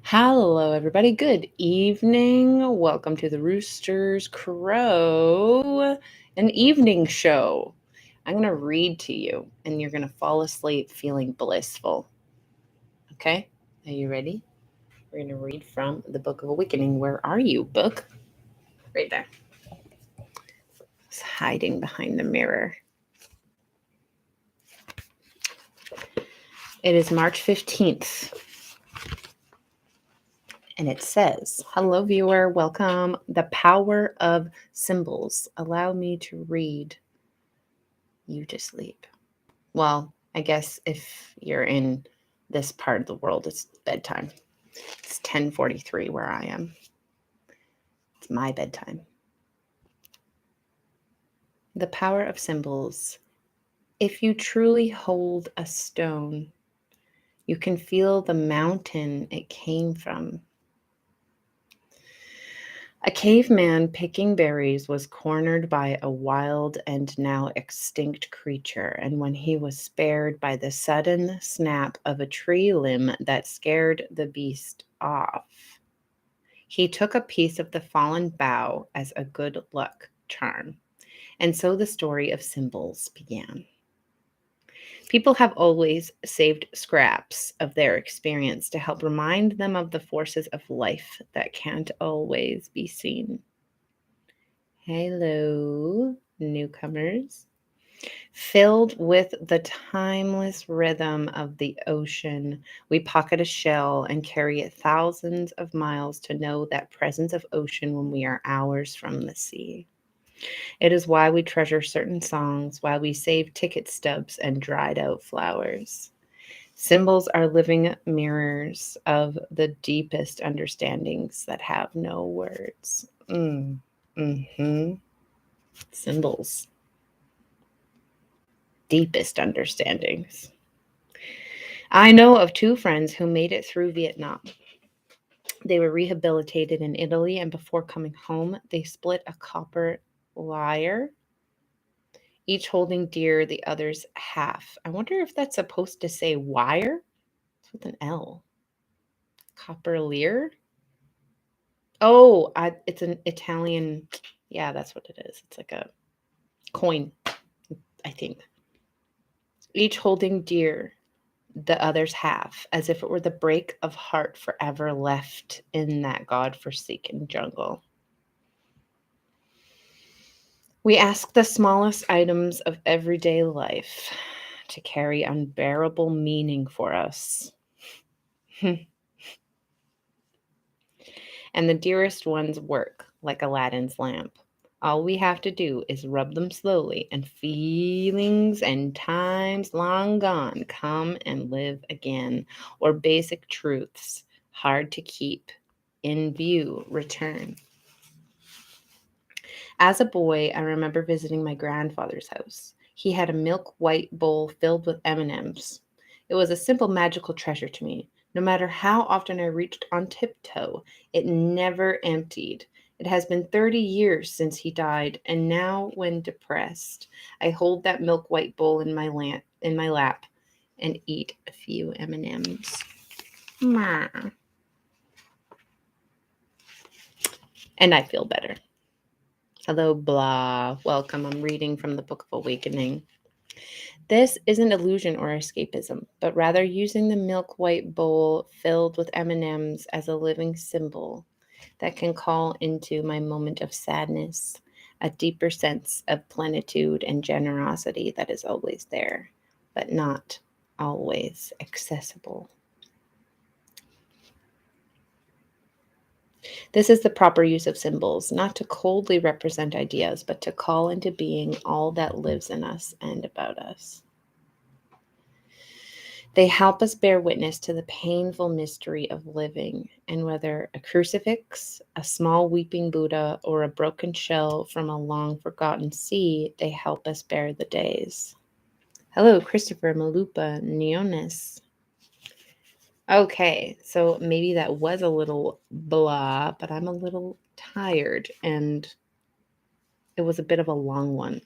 Hello, everybody. Good evening. Welcome to the Roosters Crow, an evening show. I'm going to read to you, and you're going to fall asleep feeling blissful. Okay? Are you ready? We're going to read from the Book of Awakening. Where are you, book? Right there. It's hiding behind the mirror. It is March 15th. And it says, hello, viewer. Welcome. The power of symbols. Allow me to read you to sleep. Well, I guess if you're in this part of the world, it's bedtime. It's 10:43 where I am. It's my bedtime. The power of symbols. If you truly hold a stone, you can feel the mountain it came from. A caveman picking berries was cornered by a wild and now extinct creature, and when he was spared by the sudden snap of a tree limb that scared the beast off, he took a piece of the fallen bough as a good luck charm. And so the story of symbols began. People have always saved scraps of their experience to help remind them of the forces of life that can't always be seen. Hello, newcomers. Filled with the timeless rhythm of the ocean, we pocket a shell and carry it thousands of miles to know that presence of ocean when we are hours from the sea. It is why we treasure certain songs, why we save ticket stubs and dried out flowers. Symbols are living mirrors of the deepest understandings that have no words. Symbols. Deepest understandings. I know of two friends who made it through Vietnam. They were rehabilitated in Italy, and before coming home, they split a copper lyre, each holding dear the other's half. I wonder if that's supposed to say wire? It's with an L. Copper lyre? Oh, it's an Italian. Yeah, that's what it is. It's like a coin, I think. Each holding dear the other's half, as if it were the break of heart forever left in that God-forsaken jungle. We ask the smallest items of everyday life to carry unbearable meaning for us. And the dearest ones work like Aladdin's lamp. All we have to do is rub them slowly, and feelings and times long gone come and live again, or basic truths hard to keep in view return. As a boy, I remember visiting my grandfather's house. He had a milk white bowl filled with M&Ms. It was a simple magical treasure to me. No matter how often I reached on tiptoe, it never emptied. It has been 30 years since he died, and now when depressed, I hold that milk white bowl in my lap and eat a few M&Ms. And I feel better. Hello, blah. Welcome. I'm reading from the Book of Awakening. This isn't illusion or escapism, but rather using the milk white bowl filled with M&Ms as a living symbol that can call into my moment of sadness a deeper sense of plenitude and generosity that is always there, but not always accessible. This is the proper use of symbols, not to coldly represent ideas, but to call into being all that lives in us and about us. They help us bear witness to the painful mystery of living, and whether a crucifix, a small weeping Buddha, or a broken shell from a long-forgotten sea, they help us bear the days. Hello, Christopher Malupa Neonis. Okay, so maybe that was a little blah, but I'm a little tired, and it was a bit of a long one.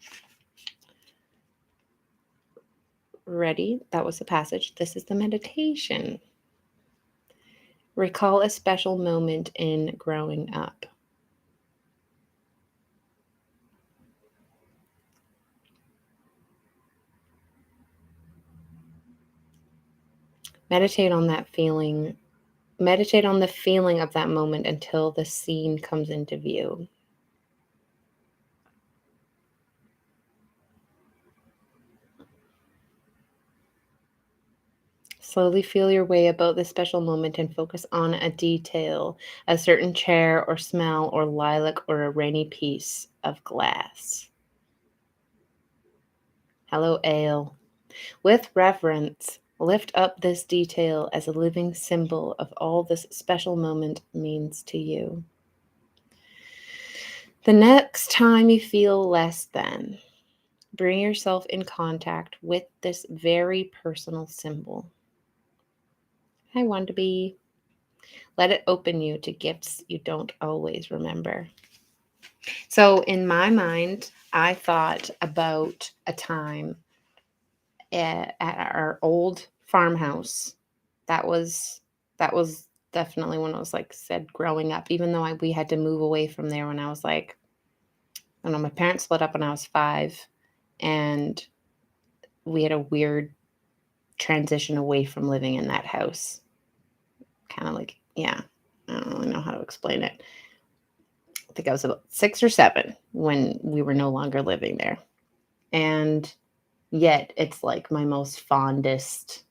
Ready? That was the passage. This is the meditation. Recall a special moment in growing up. Meditate on that feeling. Meditate on the feeling of that moment until the scene comes into view. Slowly feel your way about this special moment and focus on a detail, a certain chair or smell or lilac or a rainy piece of glass. Hello, ale. With reverence, lift up this detail as a living symbol of all this special moment means to you. The next time you feel less than, bring yourself in contact with this very personal symbol. I want to be. Let it open you to gifts you don't always remember. So, in my mind, I thought about a time at our old farmhouse. That was that was definitely when I was like said growing up. Even though we had to move away from there when I was like, I don't know, my parents split up when I was 5, and we had a weird transition away from living in that house. Kind of like, yeah, I don't really know how to explain it. I think I was about 6 or 7 when we were no longer living there. And yet it's like my most fondest,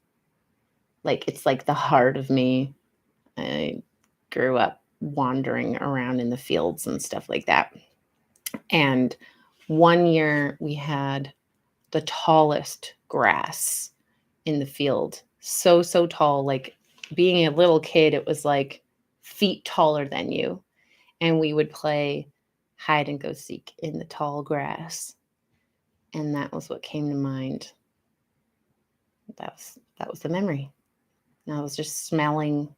like it's like the heart of me. I grew up wandering around in the fields and stuff like that. And one year we had the tallest grass in the field. So, so tall. Like being a little kid, it was like feet taller than you. And we would play hide and go seek in the tall grass. And that was what came to mind. That was the memory. And I was just smelling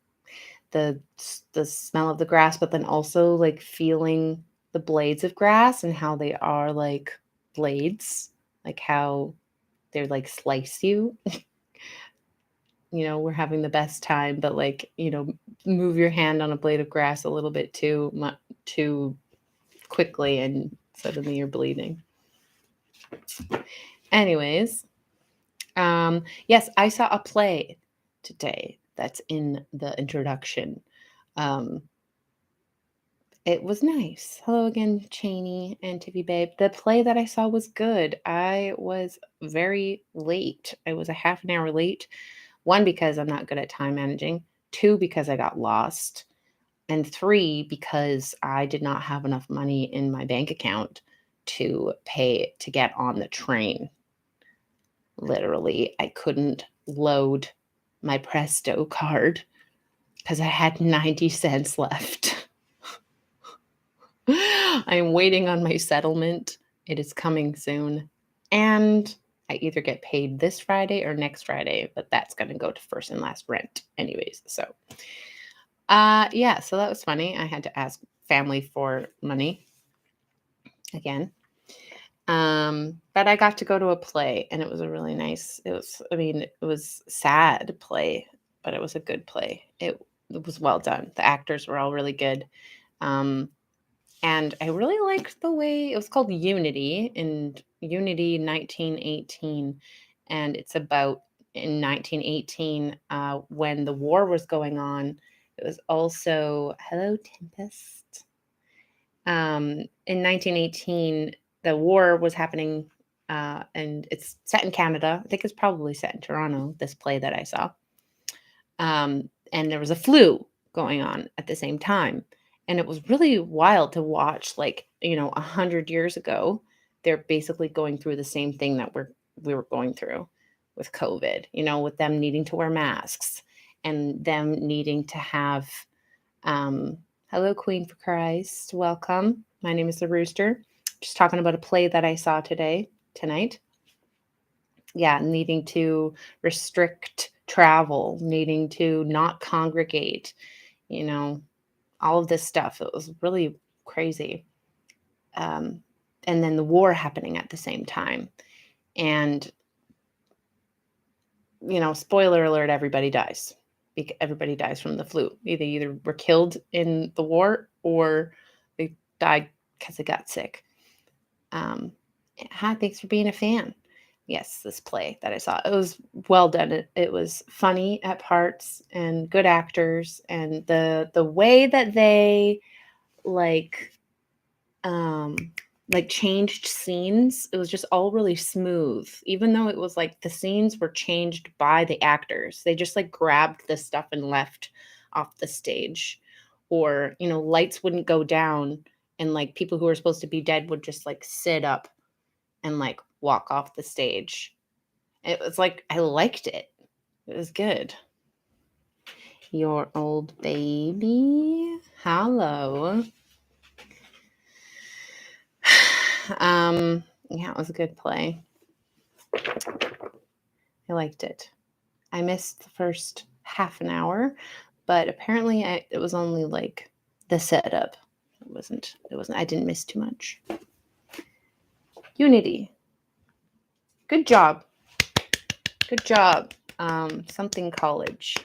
the smell of the grass, but then also like feeling the blades of grass and how they are like blades, like how they're like slice you. We're having the best time, but like, move your hand on a blade of grass a little bit too quickly and suddenly you're bleeding. Anyways, yes, I saw a play today that's in the introduction. Um, it was nice. Hello again, Cheney and Tiffy Babe. The play that I saw was good. I was very late. I was a half an hour late. 1, because I'm not good at time managing. 2, because I got lost. And 3, because I did not have enough money in my bank account to pay to get on the train. Literally, I couldn't load my Presto card because I had 90 cents left. I'm waiting on my settlement. It is coming soon. And I either get paid this Friday or next Friday, but that's going to go to first and last rent anyways. So, yeah, so that was funny. I had to ask family for money again. But I got to go to a play and it was a really nice, it was sad play, but it was a good play. It was well done. The actors were all really good. And I really liked the way it was called Unity 1918. And it's about in 1918, when the war was going on. It was also, hello, Tempest. In 1918, the war was happening, and it's set in Canada. I think it's probably set in Toronto, this play that I saw. And there was a flu going on at the same time. And it was really wild to watch, like, 100 years ago, they're basically going through the same thing that we were going through with COVID, with them needing to wear masks and them needing to have, hello, Queen for Christ. Welcome. My name is the Rooster. Just talking about a play that I saw tonight. Yeah, needing to restrict travel, needing to not congregate, all of this stuff. It was really crazy. And then the war happening at the same time. And, spoiler alert, everybody dies. everybody dies from the flu. They either were killed in the war or they died because they got sick. Hi, thanks for being a fan. Yes, this play that I saw, it was well done. It was funny at parts and good actors, and the way that they like changed scenes, it was just all really smooth. Even though it was like the scenes were changed by the actors, they just like grabbed the stuff and left off the stage, or lights wouldn't go down and like people who were supposed to be dead would just like sit up and like walk off the stage. It was like, I liked it. It was good. Your old baby. Hello. Yeah, it was a good play. I liked it. I missed the first half an hour, but apparently it was only like the setup. It wasn't, I didn't miss too much. Unity. Good job. Good job. Something college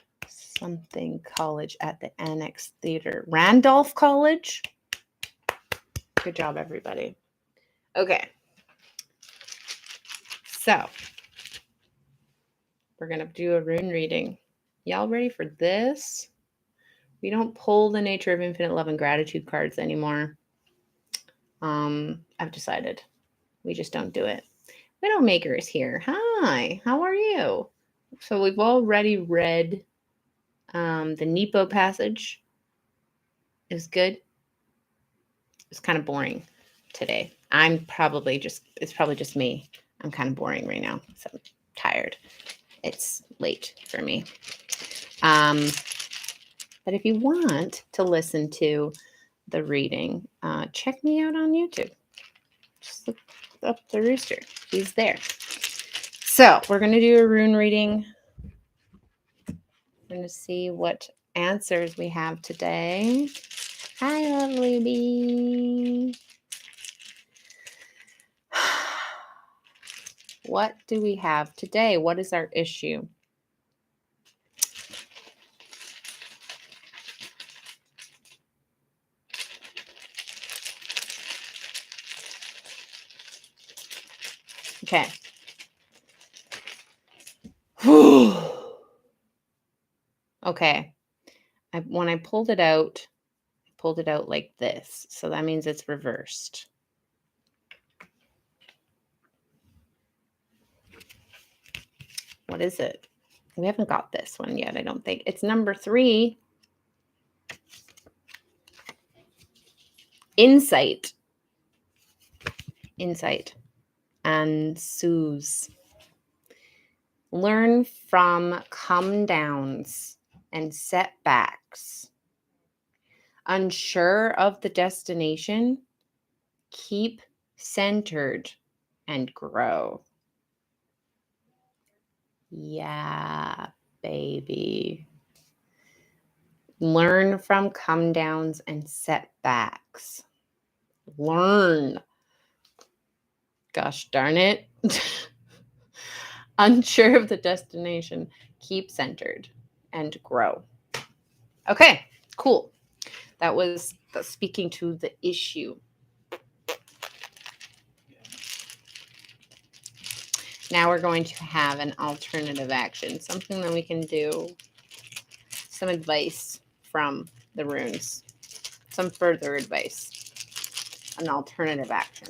at the Annex Theater. Randolph College. Good job, everybody. Okay. So, we're going to do a rune reading. Y'all ready for this? We don't pull the Nature of Infinite Love and Gratitude cards anymore. I've decided. We just don't do it. Widowmaker is here. Hi, how are you? So we've already read the Nepo passage. It was good. It's kind of boring today. It's probably just me. I'm kind of boring right now, so I'm tired. It's late for me. But if you want to listen to the reading, check me out on YouTube. Just look up the Rooster. He's there. So we're going to do a rune reading. We're going to see what answers we have today. Hi, lovely bee. What do we have today? What is our issue? Okay. Okay. When I pulled it out like this. So that means it's reversed. What is it? We haven't got this one yet, I don't think. It's number 3. Insight. And soothes. Learn from come downs and setbacks. Unsure of the destination, keep centered and grow. Yeah, baby. Learn from come downs and setbacks. Learn. Gosh darn it. Unsure of the destination, keep centered and grow. Okay, cool. That was speaking to the issue. Now we're going to have an alternative action, something that we can do, some advice from the runes, some further advice, an alternative action.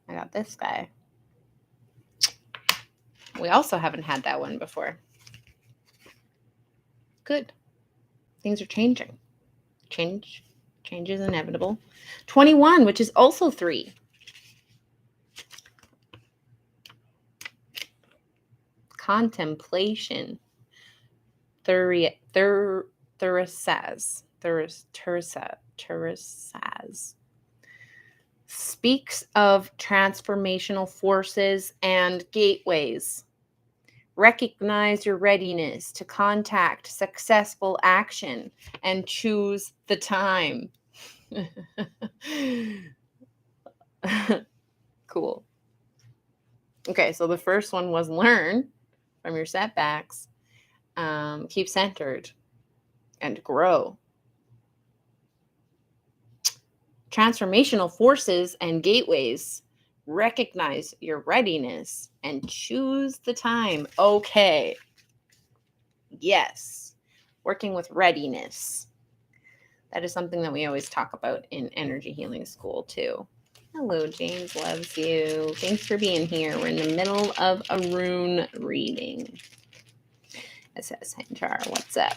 I got this guy. We also haven't had that one before. Good. Things are changing. Change is inevitable. 21, which is also 3. Contemplation. Thurisaz. Speaks of transformational forces and gateways. Recognize your readiness to contact successful action and choose the time. Cool. Okay, so the first one was learn from your setbacks, keep centered, and grow. Transformational forces and gateways. Recognize your readiness and choose the time. Okay. Yes. Working with readiness. That is something that we always talk about in energy healing school too. Hello, James loves you. Thanks for being here. We're in the middle of a rune reading. It says, "Hey, Char, what's up?"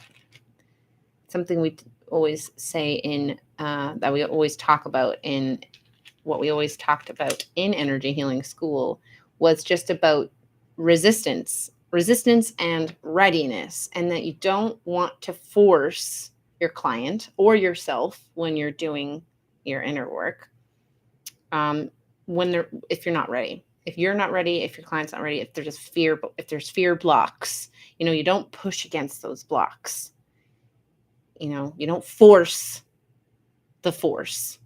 Something we always say in, that we always talk about in what we always talked about in energy healing school was just about resistance and readiness, and that you don't want to force your client or yourself when you're doing your inner work. If you're not ready, if you're not ready, if your client's not ready, if there's just fear, if there's fear blocks, you don't push against those blocks. You don't force the force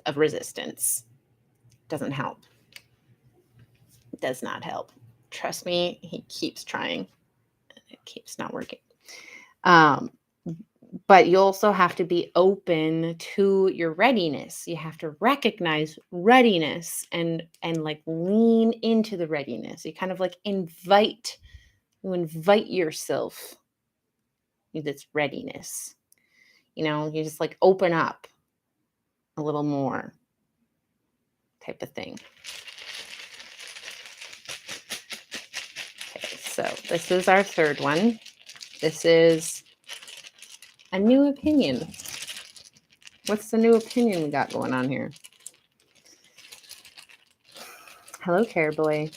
of resistance. Doesn't help. It does not help. Trust me, he keeps trying. It keeps not working. But you also have to be open to your readiness. You have to recognize readiness and like lean into the readiness. You kind of like invite yourself with this readiness. You just like open up a little more type of thing. Okay, so this is our third one. This is a new opinion. What's the new opinion we got going on here? Hello, Careboy.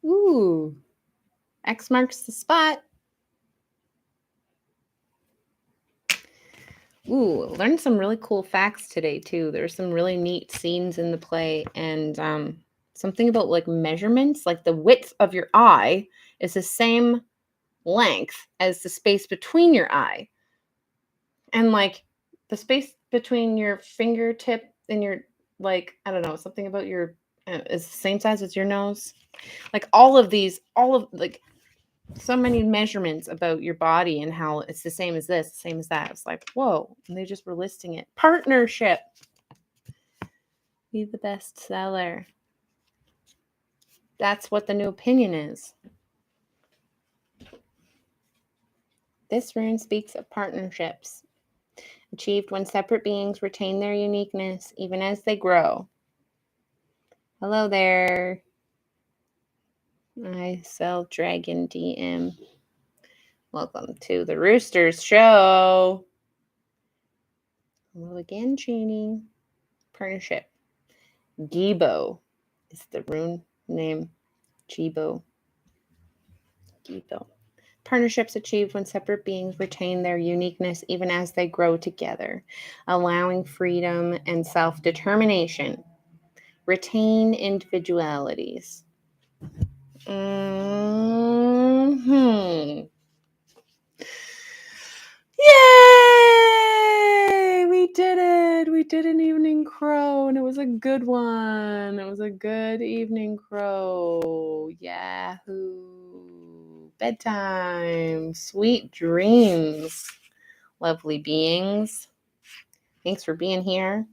Ooh, X marks the spot. Ooh, learned some really cool facts today too. There's some really neat scenes in the play, and something about like measurements, like the width of your eye is the same length as the space between your eye, and like the space between your fingertip and your, like, I don't know, something about your is the same size as your nose. Like all of like so many measurements about your body and how it's the same as this, the same as that. It's like, whoa. And they just were listing it. Partnership. Be the best seller. That's what the new opinion is. This rune speaks of partnerships achieved when separate beings retain their uniqueness even as they grow. Hello there. I sell Dragon DM. Welcome to the Roosters show. Hello again, Jeannie. Partnership. Gibo is the rune name. Gibo. Partnerships achieved when separate beings retain their uniqueness even as they grow together, allowing freedom and self-determination. Retain individualities. Yay! We did it! We did an evening crow, and it was a good one. It was a good evening crow. Yahoo! Bedtime. Sweet dreams, lovely beings. Thanks for being here.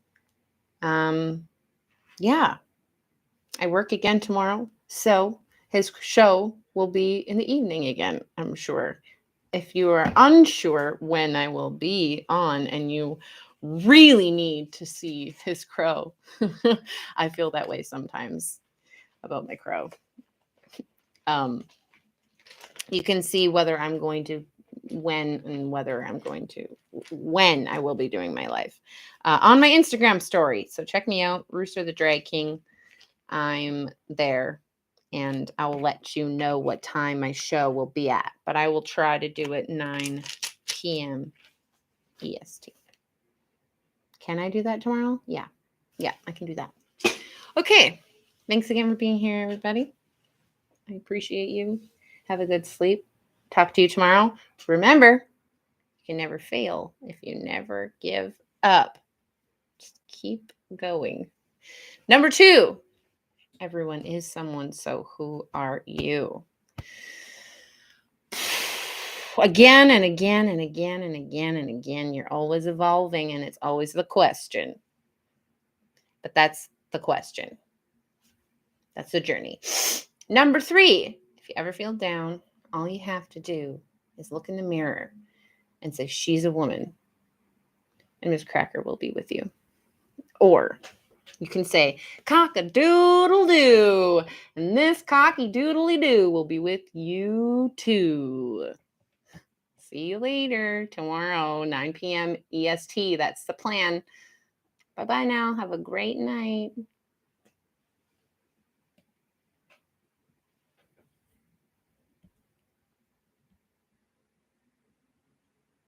Yeah. I work again tomorrow, so his show will be in the evening again, I'm sure. If you are unsure when I will be on and you really need to see his crow, I feel that way sometimes about my crow. You can see whether I'm going to, when I will be doing my live on my Instagram story. So check me out, Rooster the Drag King. I'm there. And I will let you know what time my show will be at. But I will try to do it 9 p.m. EST. Can I do that tomorrow? Yeah. Yeah, I can do that. Okay. Thanks again for being here, everybody. I appreciate you. Have a good sleep. Talk to you tomorrow. Remember, you can never fail if you never give up. Just keep going. Number 2, everyone is someone, so who are you? Again and again and again and again and again, you're always evolving, and it's always the question. But that's the question. That's the journey. Number 3, if you ever feel down, all you have to do is look in the mirror and say, she's a woman, and Miss Cracker will be with you. Or you can say, cock-a-doodle-doo, and this cocky-doodly-doo will be with you too. See you later tomorrow, 9 p.m. EST. That's the plan. Bye-bye now. Have a great night.